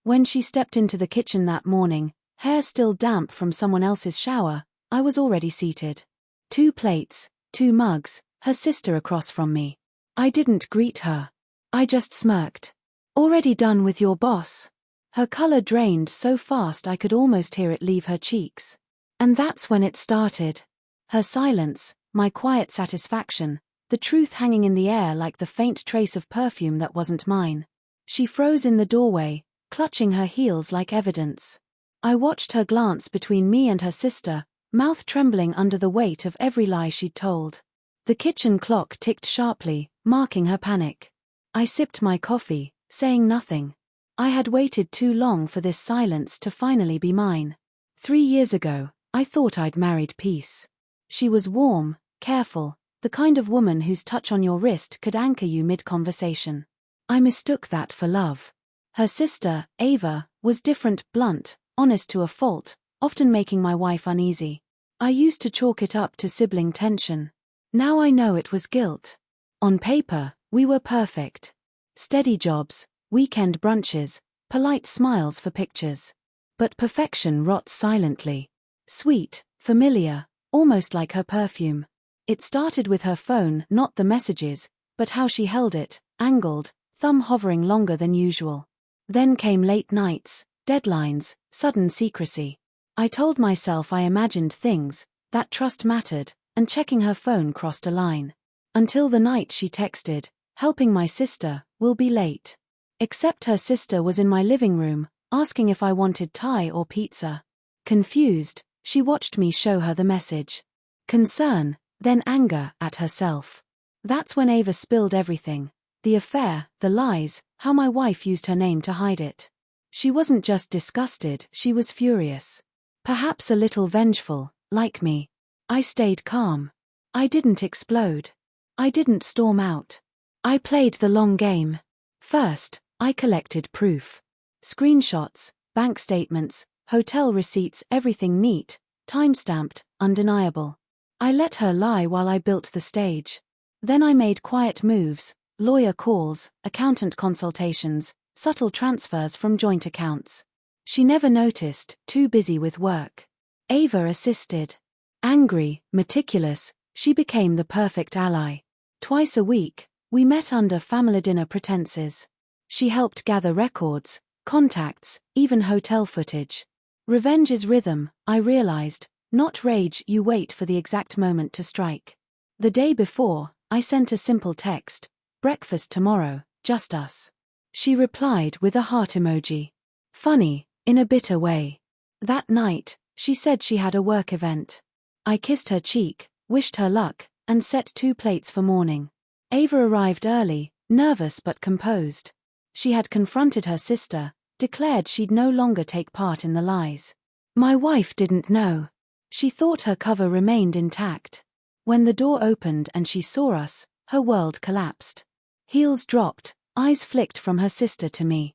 When she stepped into the kitchen that morning, hair still damp from someone else's shower, I was already seated. 2 plates, 2 mugs, her sister across from me. I didn't greet her. I just smirked. "Already done with your boss?" Her color drained so fast I could almost hear it leave her cheeks. And that's when it started. Her silence, my quiet satisfaction, the truth hanging in the air like the faint trace of perfume that wasn't mine. She froze in the doorway, clutching her heels like evidence. I watched her glance between me and her sister, mouth trembling under the weight of every lie she'd told. The kitchen clock ticked sharply, marking her panic. I sipped my coffee, saying nothing. I had waited too long for this silence to finally be mine. 3 years ago, I thought I'd married peace. She was warm, careful, the kind of woman whose touch on your wrist could anchor you mid-conversation. I mistook that for love. Her sister, Ava, was different, blunt, honest to a fault, often making my wife uneasy. I used to chalk it up to sibling tension. Now I know it was guilt. On paper, we were perfect. Steady jobs, weekend brunches, polite smiles for pictures. But perfection rots silently. Sweet, familiar, almost like her perfume. It started with her phone, not the messages, but how she held it, angled, thumb hovering longer than usual. Then came late nights, deadlines, sudden secrecy. I told myself I imagined things, that trust mattered, and checking her phone crossed a line. Until the night she texted, "Helping my sister, will be late." Except her sister was in my living room, asking if I wanted Thai or pizza. Confused, she watched me show her the message. Concern, then anger at herself. That's when Ava spilled everything. The affair, the lies, how my wife used her name to hide it. She wasn't just disgusted, she was furious. Perhaps a little vengeful, like me. I stayed calm. I didn't explode. I didn't storm out. I played the long game. First, I collected proof. Screenshots, bank statements, hotel receipts, everything neat, time-stamped, undeniable. I let her lie while I built the stage. Then I made quiet moves, lawyer calls, accountant consultations, subtle transfers from joint accounts. She never noticed, too busy with work. Ava assisted. Angry, meticulous, she became the perfect ally. Twice a week, we met under family dinner pretenses. She helped gather records, contacts, even hotel footage. Revenge is rhythm, I realized, not rage. You wait for the exact moment to strike. The day before, I sent a simple text, "Breakfast tomorrow, just us." She replied with a heart emoji. Funny, in a bitter way. That night, she said she had a work event. I kissed her cheek, wished her luck, and set 2 plates for morning. Ava arrived early, nervous but composed. She had confronted her sister, declared she'd no longer take part in the lies. My wife didn't know. She thought her cover remained intact. When the door opened and she saw us, her world collapsed. Heels dropped, eyes flicked from her sister to me.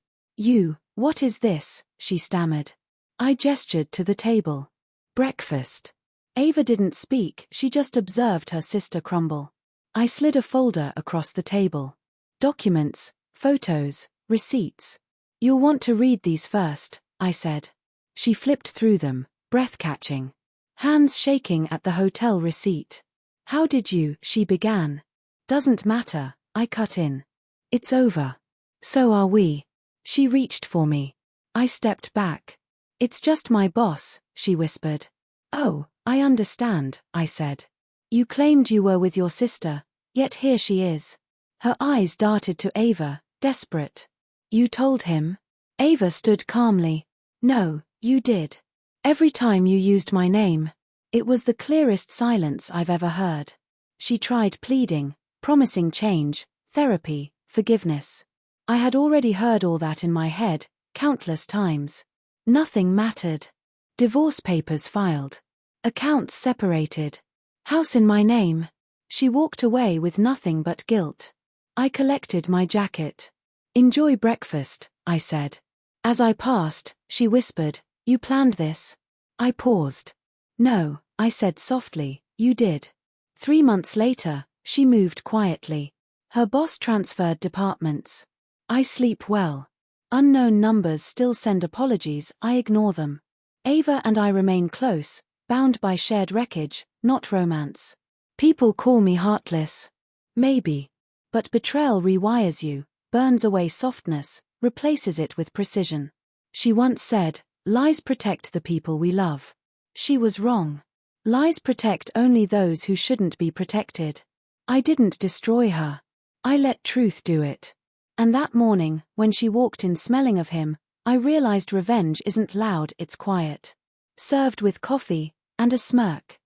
What is this?" she stammered. I gestured to the table. "Breakfast." Ava didn't speak, she just observed her sister crumble. I slid a folder across the table. Documents, photos, receipts. "You'll want to read these first," I said. She flipped through them, breath-catching. Hands shaking at the hotel receipt. "How did you?" she began. "Doesn't matter," I cut in. "It's over. So are we." She reached for me. I stepped back. "It's just my boss," she whispered. "Oh, I understand," I said. "You claimed you were with your sister, yet here she is." Her eyes darted to Ava, desperate. "You told him?" Ava stood calmly. "No, you did. Every time you used my name." It was the clearest silence I've ever heard. She tried pleading, promising change, therapy, forgiveness. I had already heard all that in my head, countless times. Nothing mattered. Divorce papers filed. Accounts separated. House in my name. She walked away with nothing but guilt. I collected my jacket. "Enjoy breakfast," I said. As I passed, she whispered, "You planned this?" I paused. "No," I said softly, "you did." 3 months later, she moved quietly. Her boss transferred departments. I sleep well. Unknown numbers still send apologies, I ignore them. Ava and I remain close, bound by shared wreckage, not romance. People call me heartless. Maybe. But betrayal rewires you, burns away softness, replaces it with precision. She once said, "Lies protect the people we love." She was wrong. Lies protect only those who shouldn't be protected. I didn't destroy her. I let truth do it. And that morning, when she walked in smelling of him, I realized revenge isn't loud, it's quiet. Served with coffee and a smirk.